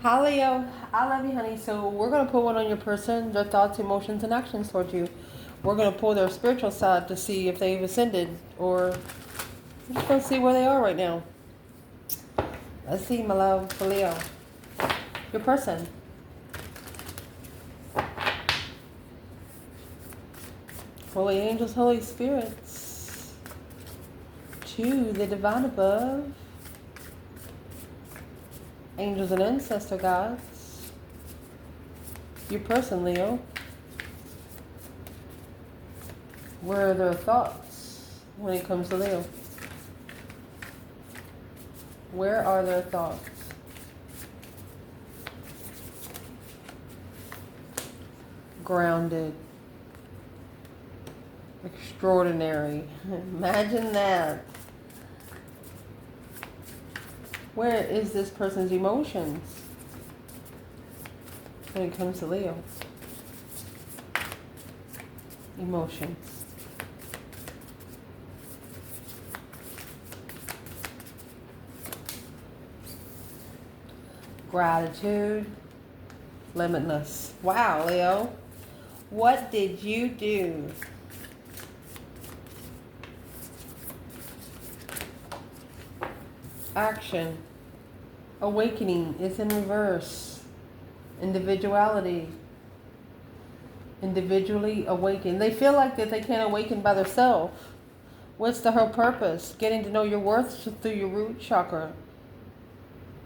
Hi Leo, I love you, honey. So we're gonna put one on your person, their thoughts, emotions, and actions towards you. We're gonna pull their spiritual side to see if they've ascended, or we're just gonna see where they are right now. Let's see, my love, for Leo, your person. Holy angels, Holy spirits, to the divine above, angels and ancestor gods. Your person, Leo. Where are their thoughts when it comes to Leo? Where are their thoughts? Grounded. Extraordinary. Imagine that. Where is this person's emotions when it comes to Leo? Emotions. Gratitude. Limitless. Wow, Leo. What did you do? Action. Awakening is in reverse. Individuality. Individually awaken. They feel like that they can't awaken by themselves. What's the whole purpose? Getting to know your worth through your root chakra.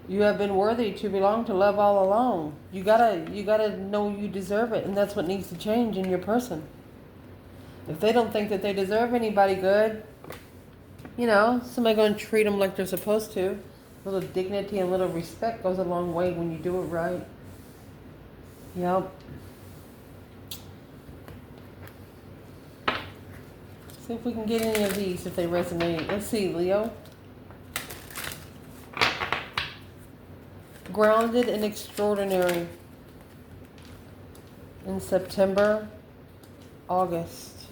You have been worthy to belong to love all along. You gotta know you deserve it, and that's what needs to change in your person. If they don't think that they deserve anybody good, you know, somebody gonna treat them like they're supposed to. A little dignity and a little respect goes a long way when you do it right. Yep. See if we can get any of these if they resonate. Let's see, Leo. Grounded and extraordinary. In September, August.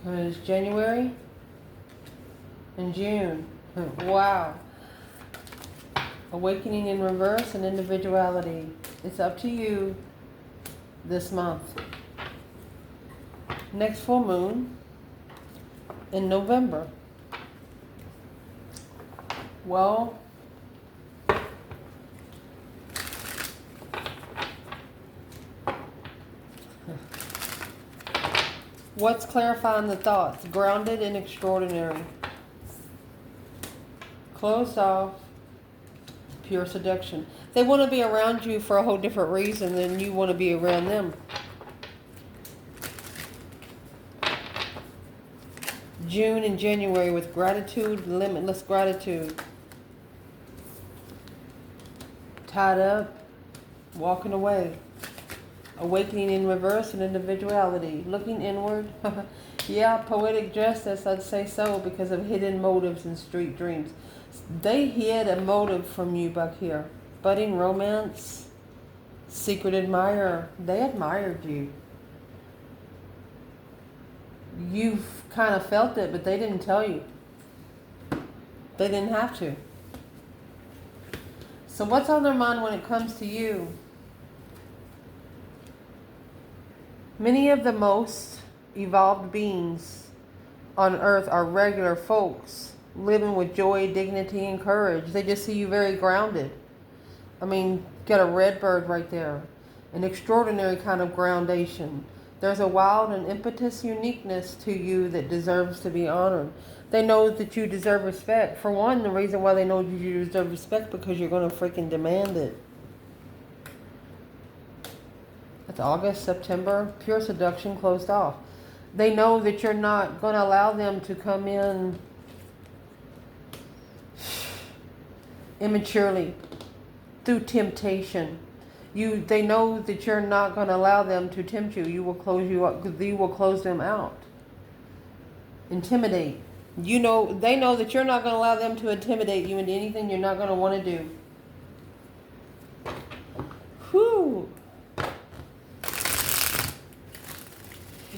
Because January and June. Wow. Awakening in reverse and individuality. It's up to you this month. Next full moon in November. Well, what's clarifying the thoughts? Grounded and extraordinary. Closed off. Pure seduction. They want to be around you for a whole different reason than you want to be around them. June and January with gratitude, limitless gratitude. Tied up, walking away. Awakening in reverse and individuality. Looking inward. Yeah, poetic justice, I'd say so, because of hidden motives and street dreams. They hid a motive from you back here. Budding romance. Secret admirer. They admired you. You've kind of felt it, but they didn't tell you. They didn't have to. So what's on their mind when it comes to you? Many of the most evolved beings on earth are regular folks living with joy, dignity, and courage. They just see you very grounded. I mean, got a red bird right there. An extraordinary kind of groundation. There's a wild and impetuous uniqueness to you that deserves to be honored. They know that you deserve respect. For one, the reason why they know you deserve respect because you're going to freaking demand it. That's August, September. Pure seduction closed off. They know that you're not going to allow them to come in immaturely through temptation. They know that you're not going to allow them to tempt you. You will close you up. You will close them out. Intimidate. They know that you're not going to allow them to intimidate you into anything you're not going to want to do. Whew.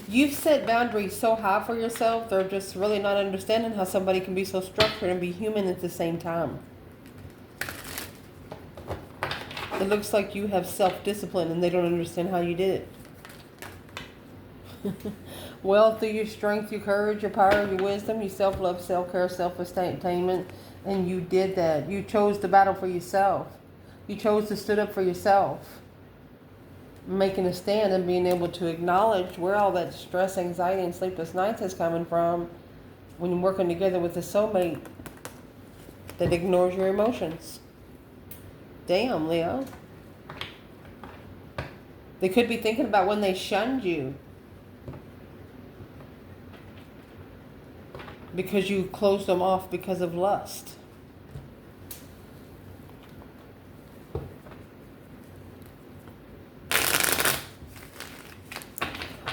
You've set boundaries so high for yourself, they're just really not understanding how somebody can be so structured and be human at the same time. It looks like you have self-discipline and they don't understand how you did it. Well, through your strength, your courage, your power, your wisdom, your self-love, self-care, self-attainment, and you did that. You chose to battle for yourself. You chose to stood up for yourself. Making a stand and being able to acknowledge where all that stress, anxiety, and sleepless nights is coming from when you're working together with a soulmate that ignores your emotions. Damn, Leo. They could be thinking about when they shunned you because you closed them off because of lust.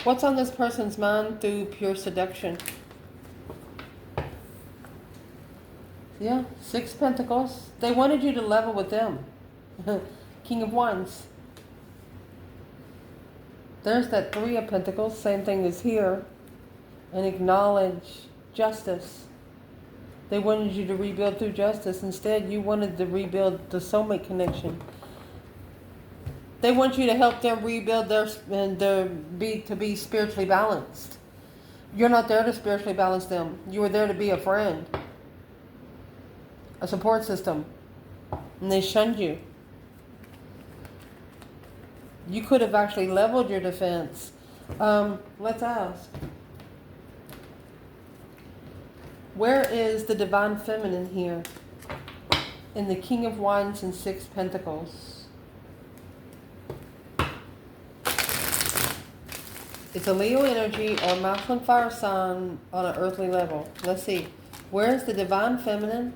What's on this person's mind through pure seduction? Yeah, 6 Pentacles. They wanted you to level with them. King of Wands. There's that 3 of Pentacles, same thing as here. And acknowledge justice. They wanted you to rebuild through justice. Instead, you wanted to rebuild the soulmate connection. They want you to help them rebuild to be spiritually balanced. You're not there to spiritually balance them. You were there to be a friend, a support system, and they shunned you. You could have actually leveled your defense. Let's ask. Where is the divine feminine here? In the King of Wands and 6 Pentacles. It's a Leo energy or masculine fire sign on an earthly level. Let's see. Where's the divine feminine?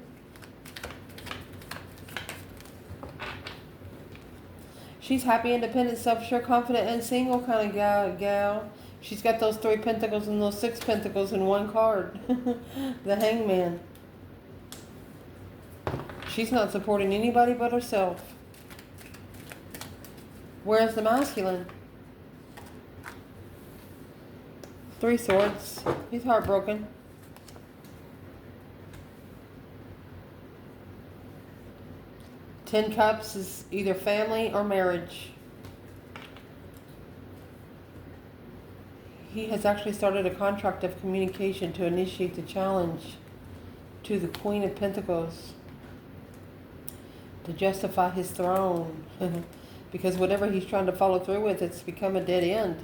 She's happy, independent, self-assured, confident, and single kind of gal. She's got those 3 Pentacles and those 6 Pentacles in one card. The Hangman. She's not supporting anybody but herself. Where's the masculine? 3 Swords. He's heartbroken. 10 Cups is either family or marriage. He has actually started a contract of communication to initiate the challenge to the Queen of Pentacles to justify his throne. Because whatever he's trying to follow through with, it's become a dead end.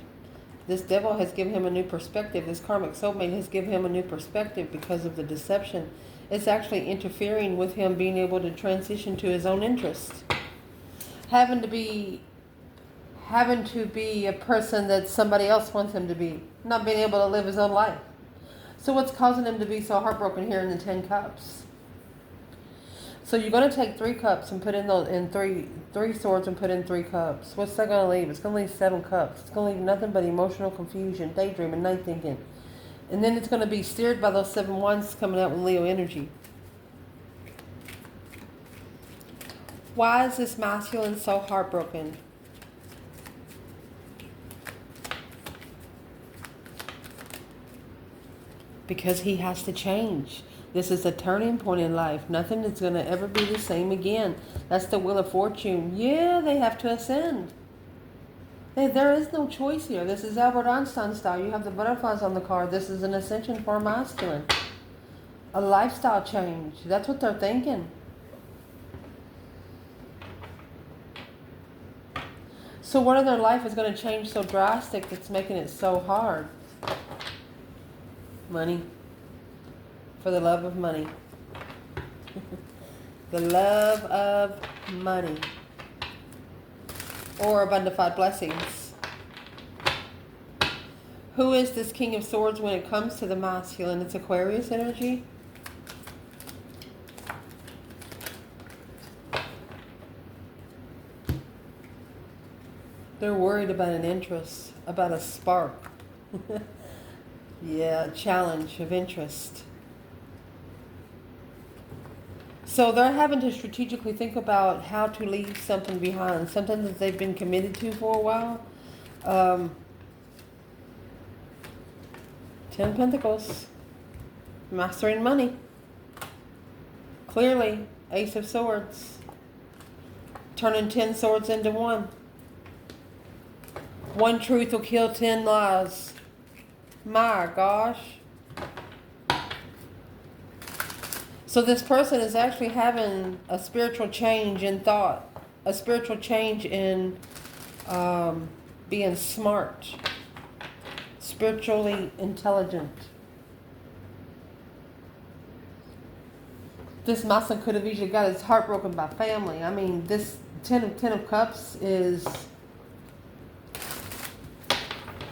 This devil has given him a new perspective. This karmic soulmate has given him a new perspective because of the deception. It's actually interfering with him being able to transition to his own interests. Having to be a person that somebody else wants him to be. Not being able to live his own life. So what's causing him to be so heartbroken here in the 10 Cups? So you're going to take 3 cups and put in those in three swords and put in 3 cups. What's that going to leave? It's going to leave 7 cups. It's going to leave nothing but emotional confusion, daydreaming, night thinking. And then it's going to be steered by those 7 wands coming out with Leo energy. Why is this masculine so heartbroken? Because he has to change. This is a turning point in life. Nothing is going to ever be the same again. That's the Wheel of Fortune. Yeah, they have to ascend. There is no choice here. This is Albert Einstein style. You have the butterflies on the card. This is an ascension for a masculine. A lifestyle change. That's what they're thinking. So what in their life is going to change so drastic that's making it so hard? Money. For the love of money. The love of money. Or abundified blessings. Who is this King of Swords when it comes to the masculine? It's Aquarius energy. They're worried about an interest, about a spark. Yeah, challenge of interest. So they're having to strategically think about how to leave something behind, something that they've been committed to for a while. 10 Pentacles. Mastering money. Clearly, Ace of Swords. turning 10 swords into one. One truth will kill 10 lies. My gosh. So this person is actually having a spiritual change in thought. A spiritual change in being smart. Spiritually intelligent. This Mason could have easily got his heart broken by family. I mean, this Ten of Cups is...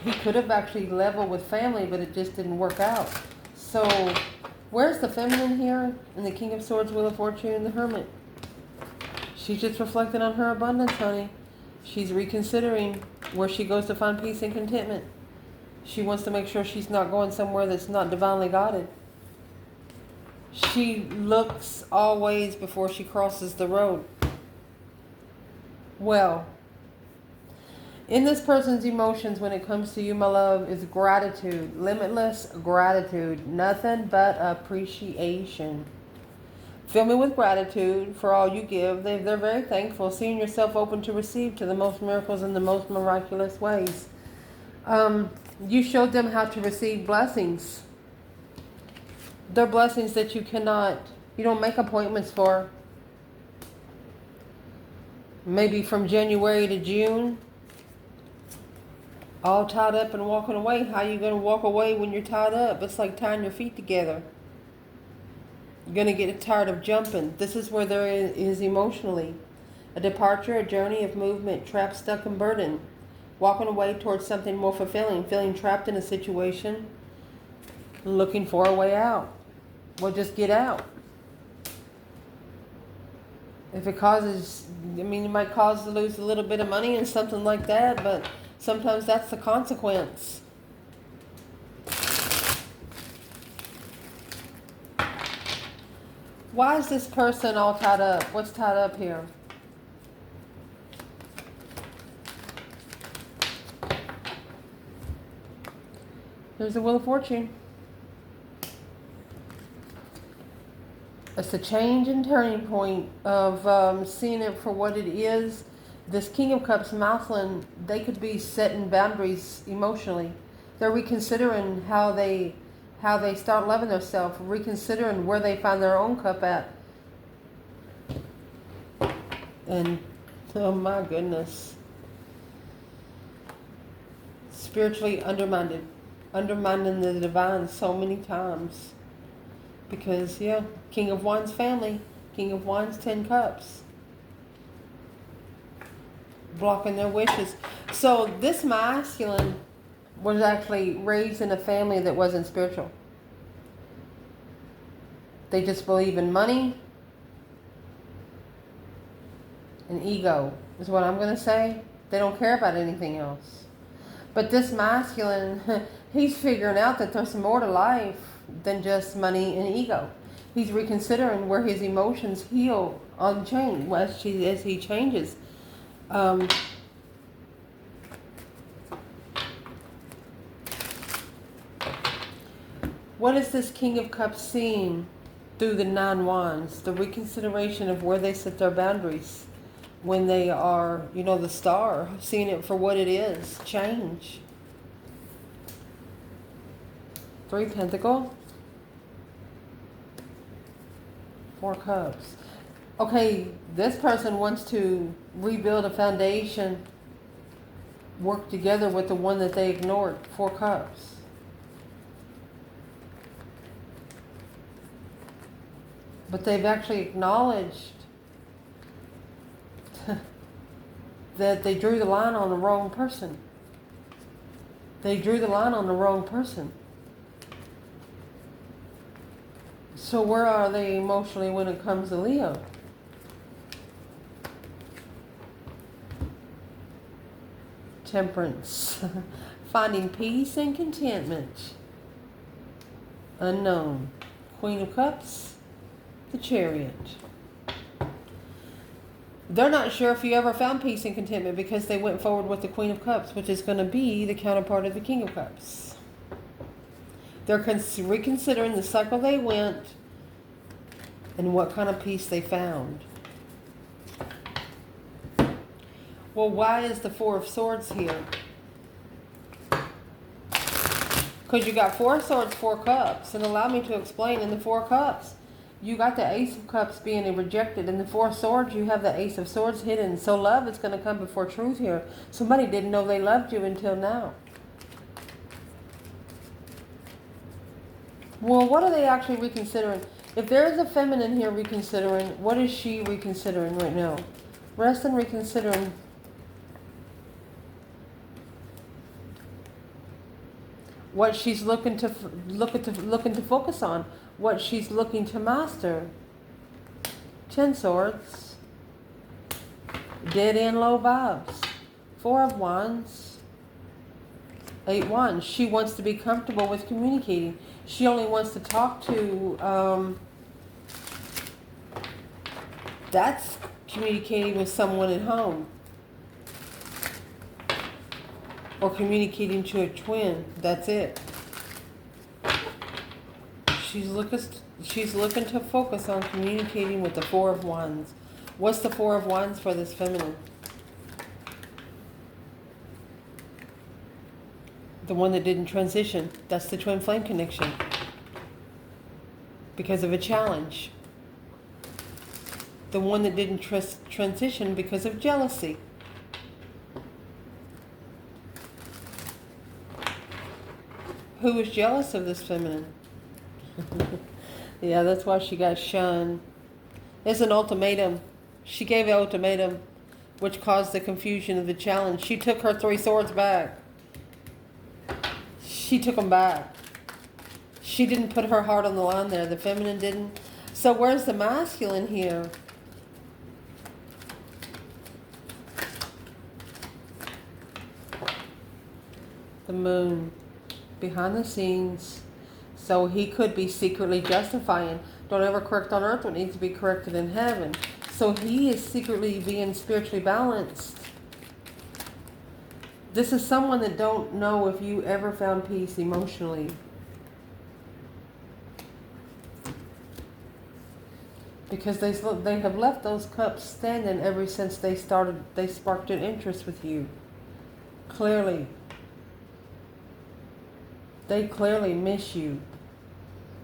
He could have actually leveled with family, but it just didn't work out. So, where's the feminine here? In the King of Swords, Wheel of Fortune, and the Hermit. She's just reflecting on her abundance, honey. She's reconsidering where she goes to find peace and contentment. She wants to make sure she's not going somewhere that's not divinely guided. She looks always before she crosses the road. Well, in this person's emotions when it comes to you, my love, is gratitude. Limitless gratitude. Nothing but appreciation. Fill me with gratitude for all you give. They're very thankful. Seeing yourself open to receive to the most miracles in the most miraculous ways. You showed them how to receive blessings. They're blessings that you don't make appointments for. Maybe from January to June. All tied up and walking away. How are you going to walk away when you're tied up? It's like tying your feet together. You're going to get tired of jumping. This is where there is emotionally. A departure, a journey of movement, trapped, stuck, and burdened. Walking away towards something more fulfilling. Feeling trapped in a situation. Looking for a way out. Well, just get out. If it causes, it might cause to lose a little bit of money and something like that, but sometimes that's the consequence. Why is this person all tied up? What's tied up here? There's the Wheel of Fortune. It's a change and turning point of seeing it for what it is. This King of Cups, Maslin, they could be setting boundaries emotionally. They're reconsidering how they start loving themselves, reconsidering where they find their own cup at. And, oh my goodness. Spiritually undermining the divine so many times. Because, yeah, King of Wands family, King of Wands, 10 cups. Blocking their wishes. So this masculine was actually raised in a family that wasn't spiritual. They just believe in money and ego is what I'm going to say. They don't care about anything else. But this masculine, he's figuring out that there's more to life than just money and ego. He's reconsidering where his emotions heal on change as he changes. What is this King of Cups seeing through the 9 Wands? The reconsideration of where they set their boundaries when they are, the star, seeing it for what it is. Change. 3 Pentacles. 4 Cups. Okay, this person wants to rebuild a foundation, work together with the one that they ignored. 4 Cups. But they've actually acknowledged that they drew the line on the wrong person. They drew the line on the wrong person. So where are they emotionally when it comes to Leo? Temperance. Finding peace and contentment. Unknown. Queen of Cups. The Chariot. They're not sure if you ever found peace and contentment because they went forward with the Queen of Cups, which is going to be the counterpart of the King of Cups. They're reconsidering the cycle they went and what kind of peace they found. Well, why is the Four of Swords here? Because you got Four of Swords, Four Cups. And allow me to explain, in the Four Cups, you got the Ace of Cups being rejected. In the Four of Swords, you have the Ace of Swords hidden. So love is going to come before truth here. Somebody didn't know they loved you until now. Well, what are they actually reconsidering? If there is a feminine here reconsidering, what is she reconsidering right now? Rest and reconsidering. What she's looking to focus on, what she's looking to master. 10 Swords, dead end, low vibes. 4 of Wands, 8 Wands. She wants to be comfortable with communicating. She only wants to talk to. That's communicating with someone at home. Or communicating to a twin. That's it. She's looking to focus on communicating with the 4 of Wands. What's the 4 of Wands for this feminine? The one that didn't transition. That's the twin flame connection. Because of a challenge. The one that didn't transition because of jealousy. Who was jealous of this feminine? Yeah, that's why she got shunned. It's an ultimatum. She gave an ultimatum, which caused the confusion of the challenge. She took her 3 swords back. She took them back. She didn't put her heart on the line there. The feminine didn't. So where's the masculine here? The moon. Behind the scenes. So he could be secretly justifying. Don't ever correct on earth what needs to be corrected in heaven. So he is secretly being spiritually balanced. This is someone that don't know if you ever found peace emotionally. Because they have left those cups standing ever since they sparked an interest with you. Clearly. They clearly miss you.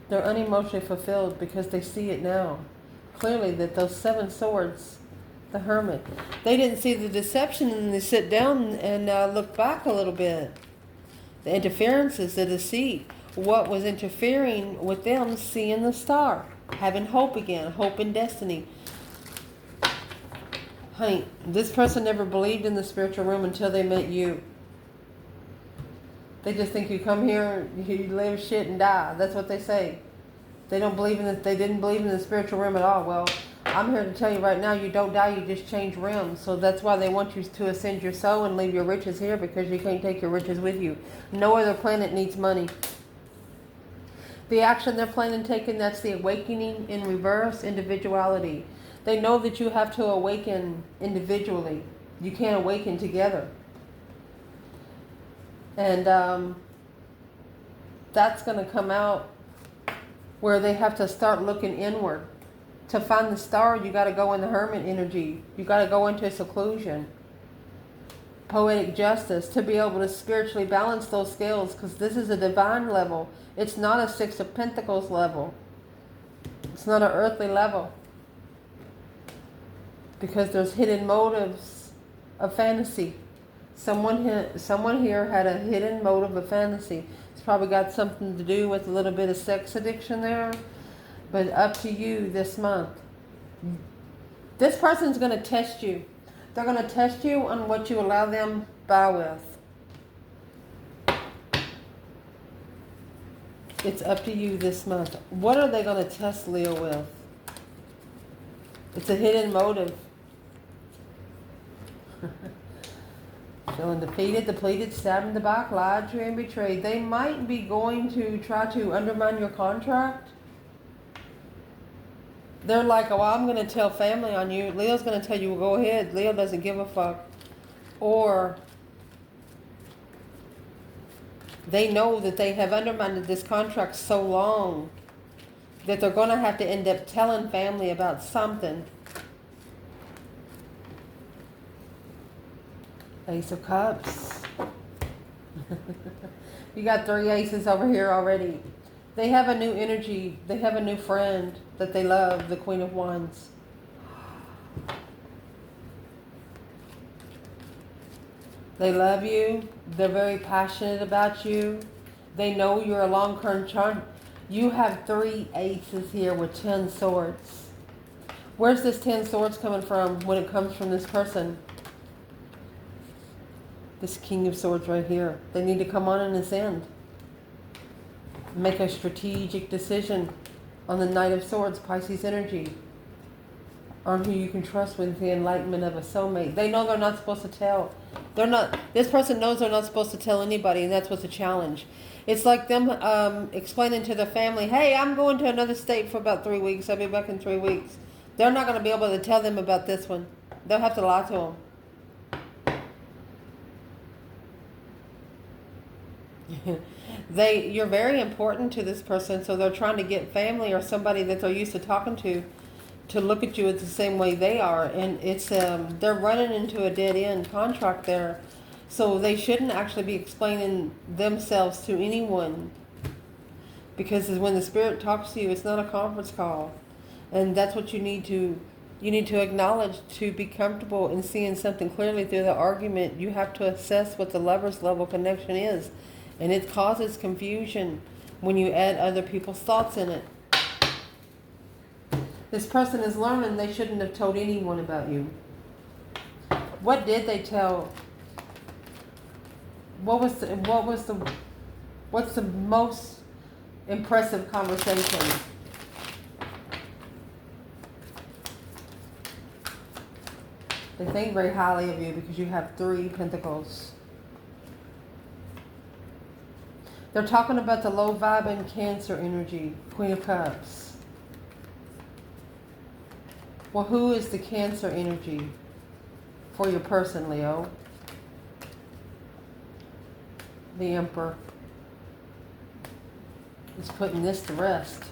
They're unemotionally fulfilled because they see it now. Clearly that those 7 swords, the Hermit, they didn't see the deception and they sit down and look back a little bit. The interferences, the deceit, what was interfering with them seeing the star, having hope again, hope in destiny. Honey, this person never believed in the spiritual realm until they met you. They just think you come here, you live shit and die. That's what they say. They don't believe in it. They didn't believe in the spiritual realm at all. Well, I'm here to tell you right now, you don't die, you just change realms. So that's why they want you to ascend your soul and leave your riches here, because you can't take your riches with you. No other planet needs money. The action they're planning taking, that's the awakening in reverse, individuality. They know that you have to awaken individually. You can't awaken together. And that's going to come out where they have to start looking inward. To find the star, you got to go in the hermit energy. You got to go into seclusion. Poetic justice, to be able to spiritually balance those scales, because this is a divine level. It's not a 6 of Pentacles level. It's not an earthly level. Because there's hidden motives of fantasy. Someone here had a hidden motive of fantasy. It's probably got something to do with a little bit of sex addiction there. But up to you this month. This person's going to test you. They're going to test you on what you allow them by with. It's up to you this month. What are they going to test Leo with? It's a hidden motive. Feeling defeated, depleted, stabbed in the back, lied to and betrayed. They might be going to try to undermine your contract. They're like, oh, I'm going to tell family on you. Leo's going to tell you, well, go ahead. Leo doesn't give a fuck. Or they know that they have undermined this contract so long that they're going to have to end up telling family about something. Ace of Cups. You got 3 aces over here already. They have a new energy. They have a new friend that they love, the Queen of Wands. They love you. They're very passionate about you. They know you're a long-term charm. You have 3 aces here with 10 swords. Where's this 10 swords coming from when it comes from this person? This King of Swords right here. They need to come on and ascend. Make a strategic decision on the Knight of Swords, Pisces energy. On who you can trust with the enlightenment of a soulmate. They know they're not supposed to tell. This person knows they're not supposed to tell anybody, and that's what's a challenge. It's like them explaining to their family, hey, I'm going to another state for about 3 weeks. I'll be back in 3 weeks. They're not going to be able to tell them about this one. They'll have to lie to them. You're very important to this person, so they're trying to get family or somebody that they're used to talking to look at you the same way they are, and it's they're running into a dead-end contract there, so they shouldn't actually be explaining themselves to anyone, because when the spirit talks to you, it's not a conference call, and that's what you need to acknowledge to be comfortable in seeing something clearly through the argument. You have to assess what the lover's level connection is. And it causes confusion when you add other people's thoughts in it. This person is learning they shouldn't have told anyone about you. What did they tell? What's the most impressive conversation? They think very highly of you because you have 3 pentacles. They're talking about the low vibe and Cancer energy, Queen of Cups. Well, who is the Cancer energy for your person, Leo? The Emperor is putting this to rest.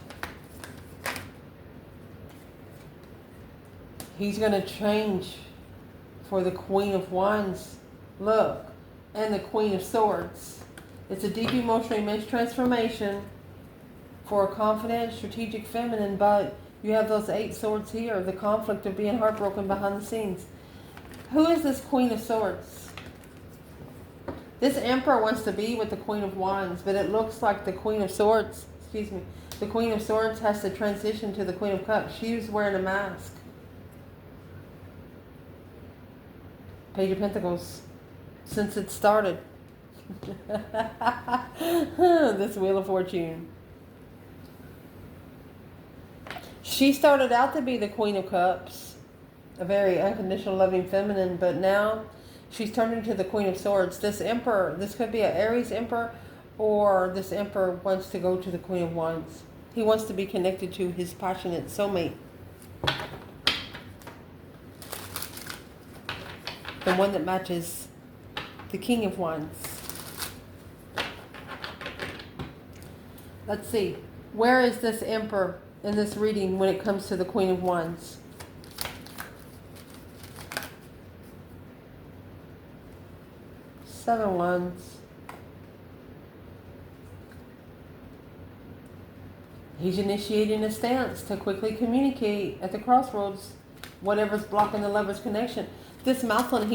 He's going to change for the Queen of Wands. Look, and the Queen of Swords. It's a deep emotional image transformation for a confident, strategic feminine, but you have those 8 swords here, the conflict of being heartbroken behind the scenes. Who is this Queen of Swords? This Emperor wants to be with the Queen of Wands, but it looks like the Queen of Swords, the Queen of Swords has to transition to the Queen of Cups. She's wearing a mask. Page of Pentacles, since it started. This Wheel of Fortune. She started out to be the Queen of Cups, a very unconditional, loving feminine, but now she's turned into the Queen of Swords. This Emperor, this could be an Aries Emperor, or this Emperor wants to go to the Queen of Wands. He wants to be connected to his passionate soulmate. The one that matches the King of Wands. Let's see. Where is this Emperor in this reading when it comes to the Queen of Wands? Seven Wands. He's initiating a stance to quickly communicate at the crossroads whatever's blocking the lover's connection. This Mouthlin,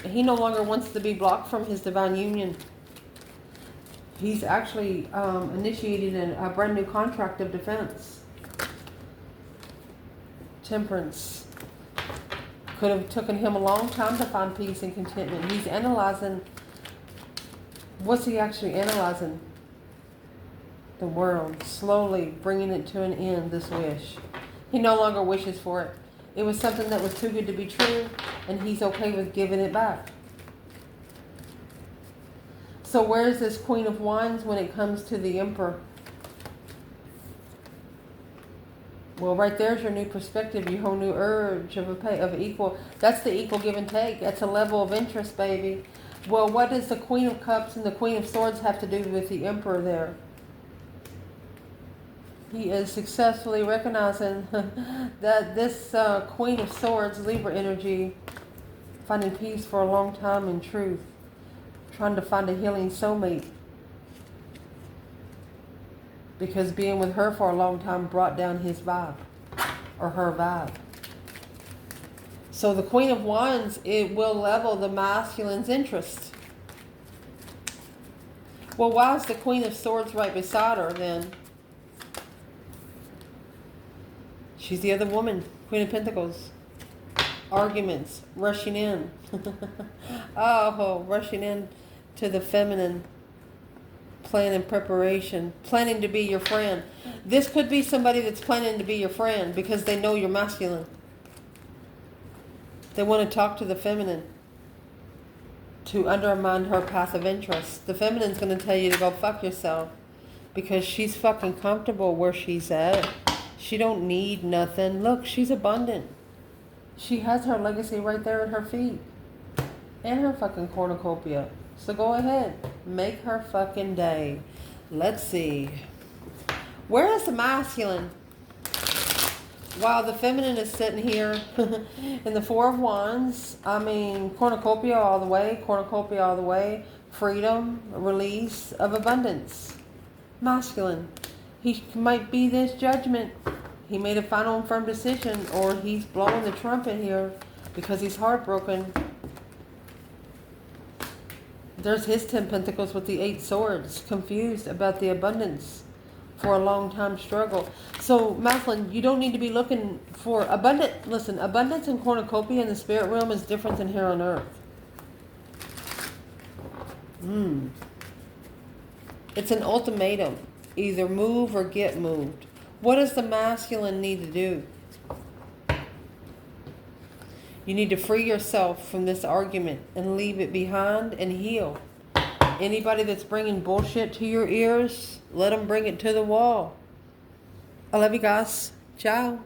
he no longer wants to be blocked from his divine union. He's actually initiated a brand new contract of defense. Temperance. Could have taken him a long time to find peace and contentment. He's analyzing. What's he actually analyzing? The world. Slowly bringing it to an end, this wish. He no longer wishes for it. It was something that was too good to be true, and he's okay with giving it back. So where is this Queen of Wands when it comes to the Emperor? Well, right there's your new perspective, your whole new urge of equal. That's the equal give and take. That's a level of interest, baby. Well, what does the Queen of Cups and the Queen of Swords have to do with the Emperor there? He is successfully recognizing that this Queen of Swords, Libra energy, finding peace for a long time in truth, trying to find a healing soulmate. Because being with her for a long time brought down his vibe, or her vibe. So the Queen of Wands, it will level the masculine's interest. Well, why is the Queen of Swords right beside her then? She's the other woman, Queen of Pentacles. Arguments, rushing in. Oh, rushing in to the feminine. Plan and preparation, planning to be your friend. This could be somebody that's planning to be your friend because they know you're masculine. They want to talk to the feminine to undermine her path of interest. The feminine's going to tell you to go fuck yourself because she's fucking comfortable where she's at. She don't need nothing. Look, she's abundant. She has her legacy right there at her feet. And her fucking cornucopia. So go ahead. Make her fucking day. Let's see. Where is the masculine? While the feminine is sitting here in the Four of Wands. I mean, cornucopia all the way. Cornucopia all the way. Freedom. Release of abundance. Masculine. He might be this judgment. He made a final and firm decision. Or he's blowing the trumpet here because he's heartbroken. There's his 10 Pentacles with the 8 Swords. Confused about the abundance for a long time struggle. So, masculine, you don't need to be looking for abundance. Listen, abundance and cornucopia in the spirit realm is different than here on earth. It's an ultimatum. Either move or get moved. What does the masculine need to do? You need to free yourself from this argument and leave it behind and heal. Anybody that's bringing bullshit to your ears, let them bring it to the wall. I love you guys. Ciao.